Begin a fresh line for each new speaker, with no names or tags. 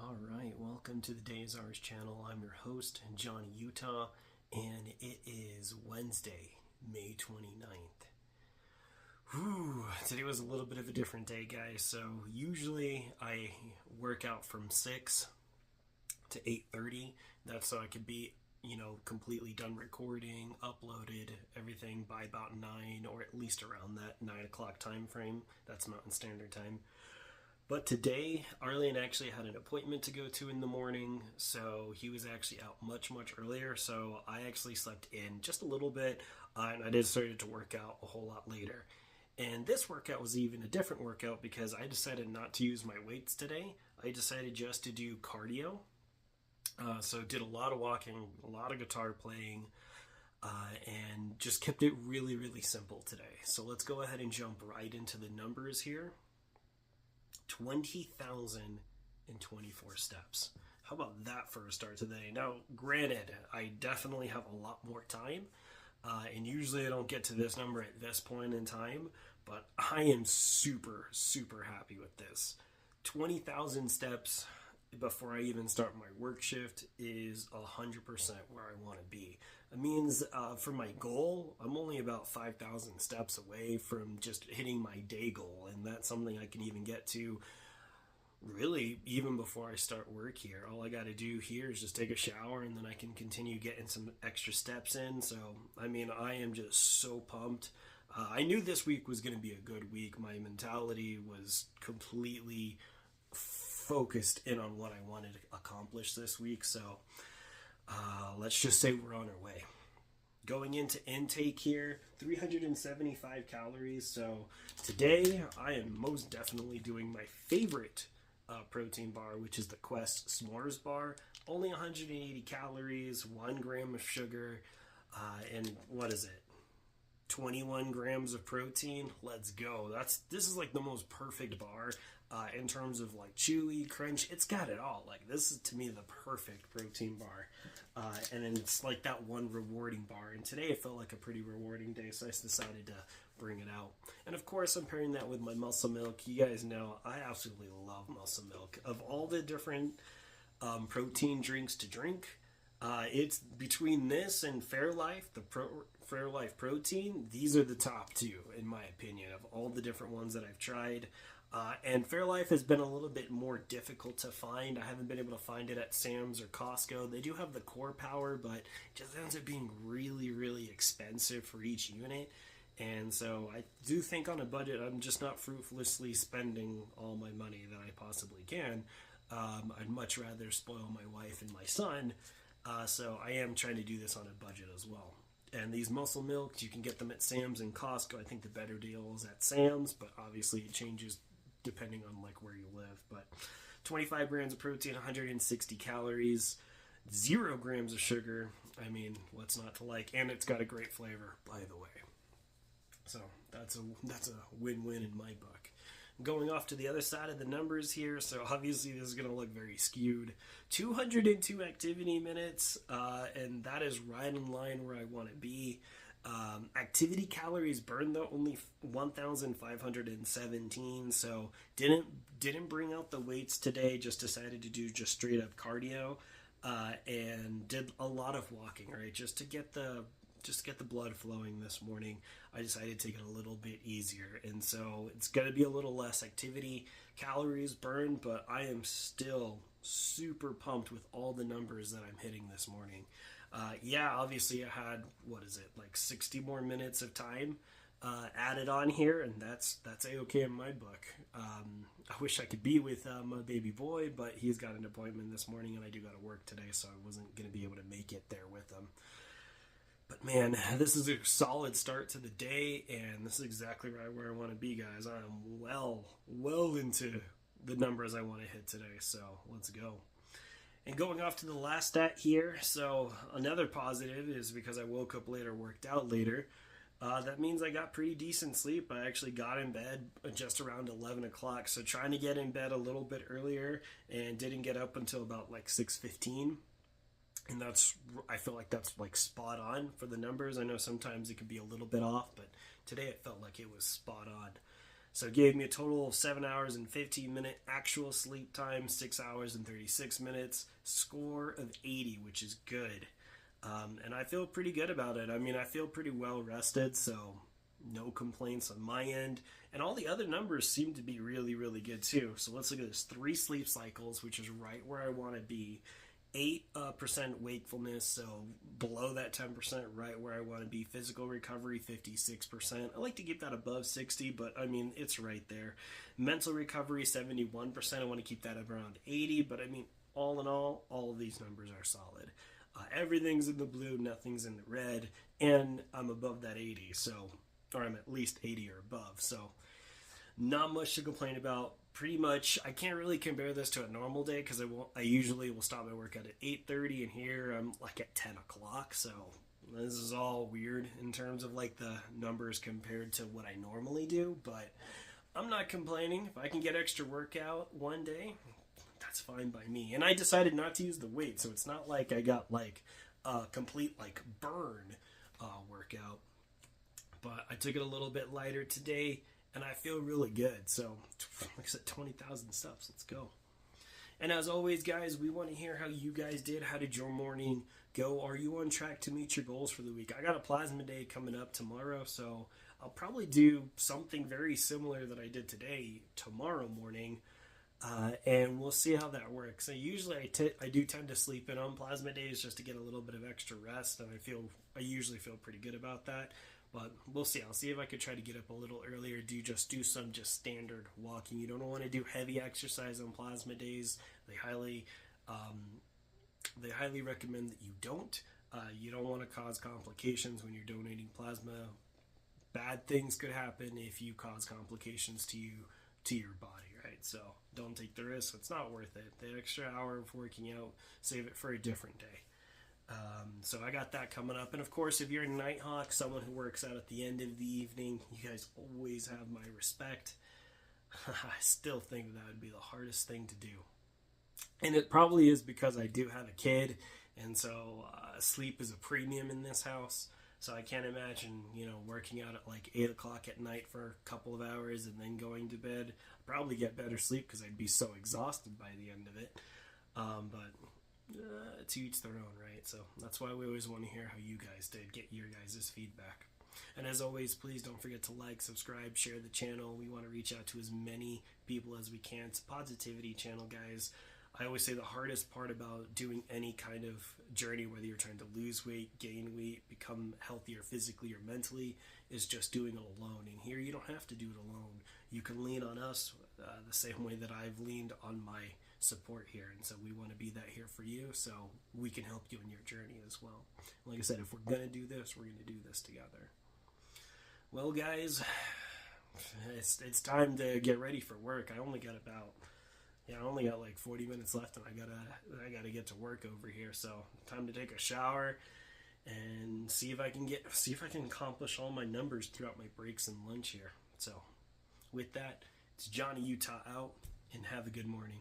All right, welcome to the TheDayIsOurz channel. I'm your host, Johnny Utah, and it is Wednesday, May 29th. Whew, today was a little bit of a different day, guys. So usually I work out from 6 to 8:30. That's so I could be, completely done recording, uploaded, everything by about 9 or at least around that 9 o'clock time frame. That's Mountain Standard Time. But today, Arlen actually had an appointment to go to in the morning, so he was actually out much earlier, so I actually slept in just a little bit, and I started to work out a whole lot later. And this workout was even a different workout because I decided not to use my weights today. I decided just to do cardio. So did a lot of walking, a lot of guitar playing, and just kept it really simple today. So let's go ahead and jump right into the numbers here. 20,024 steps. How about that for a start today? Now, granted, I definitely have a lot more time, and usually I don't get to this number at this point in time, but I am super happy with this. 20,000 steps before I even start my work shift is 100% where I want to be. It means for my goal, I'm only about 5,000 steps away from just hitting my day goal, and that's something I can even get to really even before I start work here. All I got to do here is just take a shower, and then I can continue getting some extra steps in. So, I am just so pumped. I knew this week was going to be a good week. My mentality was completely focused in on what I wanted to accomplish this week. So, let's just say we're on our way. Going into intake here, 375 calories. So today I am most definitely doing my favorite protein bar, which is the Quest S'mores bar. Only 180 calories, 1 gram of sugar, and what is it? 21 grams of protein. Let's go. This is like the most perfect bar in terms of like chewy, crunch. It's got it all. Like, this is to me the perfect protein bar, and then it's like that one rewarding bar. And today it felt like a pretty rewarding day, so I decided to bring it out. And of course, I'm pairing that with my muscle milk. You guys know I absolutely love muscle milk. Of all the different protein drinks to drink, it's between this and Fairlife, Fairlife protein. These are the top two, in my opinion, of all the different ones that I've tried. And Fairlife has been a little bit more difficult to find. I haven't been able to find it at Sam's or Costco. They do have the Core Power, but it just ends up being really expensive for each unit. And so I do think on a budget, I'm just not fruitlessly spending all my money that I possibly can. I'd much rather spoil my wife and my son. So I am trying to do this on a budget as well. And these muscle milks, you can get them at Sam's and Costco. I think the better deal is at Sam's, but obviously it changes depending on like where you live. But 25 grams of protein, 160 calories, 0 grams of sugar. What's not to like? And it's got a great flavor, by the way. So that's a win-win in my book. Going off to the other side of the numbers here, so obviously this is going to look very skewed. 202 activity minutes, and that is right in line where I want to be. Activity calories burned though, only 1,517, so didn't bring out the weights today, just decided to do just straight up cardio, and did a lot of walking, right, just to get the blood flowing this morning. I decided to take it a little bit easier, and so it's going to be a little less activity calories burned, but I am still super pumped with all the numbers that I'm hitting this morning. Obviously I had, 60 more minutes of time added on here, and that's a-okay in my book. I wish I could be with my baby boy, but he's got an appointment this morning, and I do got to work today, so I wasn't going to be able to make it there with him. But man, this is a solid start to the day, and this is exactly right where I want to be, guys. I am well into the numbers I want to hit today, so let's go. And going off to the last stat here, so another positive is because I woke up later, worked out later. That means I got pretty decent sleep. I actually got in bed just around 11 o'clock, so trying to get in bed a little bit earlier and didn't get up until about 6:15. And I feel like that's spot on for the numbers. I know sometimes it could be a little bit off, but today it felt like it was spot on. So it gave me a total of 7 hours and 15 minute actual sleep time, 6 hours and 36 minutes, score of 80, which is good. And I feel pretty good about it. I mean, I feel pretty well rested, so no complaints on my end. And all the other numbers seem to be really, really good too. So let's look at this. 3 sleep cycles, which is right where I want to be. 8% wakefulness, so below that 10%, right where I want to be. Physical recovery, 56%. I like to keep that above 60, but I mean, it's right there. Mental recovery, 71%. I want to keep that around 80, but I mean, all in all of these numbers are solid. Everything's in the blue, nothing's in the red, and I'm above that 80, so, or I'm at least 80 or above, so not much to complain about. Pretty much, I can't really compare this to a normal day because I usually will stop my workout at 8:30, and here I'm like at 10 o'clock, so this is all weird in terms of like the numbers compared to what I normally do, but I'm not complaining. If I can get extra workout one day, that's fine by me. And I decided not to use the weight, so it's not like I got like a complete like burn workout, but I took it a little bit lighter today, and I feel really good. So, like I said, 20,000 steps. Let's go. And as always, guys, we want to hear how you guys did. How did your morning go? Are you on track to meet your goals for the week? I got a plasma day coming up tomorrow, so I'll probably do something very similar that I did today tomorrow morning, and we'll see how that works. So usually I do tend to sleep in on plasma days just to get a little bit of extra rest, and I usually feel pretty good about that. But we'll see. I'll see if I could try to get up a little earlier. Do some standard walking. You don't want to do heavy exercise on plasma days. They highly recommend that you don't. You don't want to cause complications when you're donating plasma. Bad things could happen if you cause complications to your body, right? So don't take the risk. It's not worth it. The extra hour of working out, save it for a different day. So I got that coming up. And of course, if you're a Nighthawk, someone who works out at the end of the evening, you guys always have my respect. I still think that would be the hardest thing to do. And it probably is because I do have a kid, and so sleep is a premium in this house. So I can't imagine, working out at like 8 o'clock at night for a couple of hours and then going to bed. I'd probably get better sleep because I'd be so exhausted by the end of it. But to each their own, right? So that's why we always want to hear how you guys did, get your guys' feedback. And as always, please don't forget to like, subscribe, share the channel. We want to reach out to as many people as we can. It's a positivity channel, guys. I always say the hardest part about doing any kind of journey, whether you're trying to lose weight, gain weight, become healthier physically or mentally, is just doing it alone. And here you don't have to do it alone. You can lean on us the same way that I've leaned on my support here, and so we want to be that here for you so we can help you in your journey as well. Like I said, if we're going to do this, we're going to do this together. Well, guys, it's time to get ready for work. I only got like 40 minutes left, and I gotta get to work over here. So time to take a shower and see if I can accomplish all my numbers throughout my breaks and lunch here. So with that, it's Johnny Utah out, and have a good morning.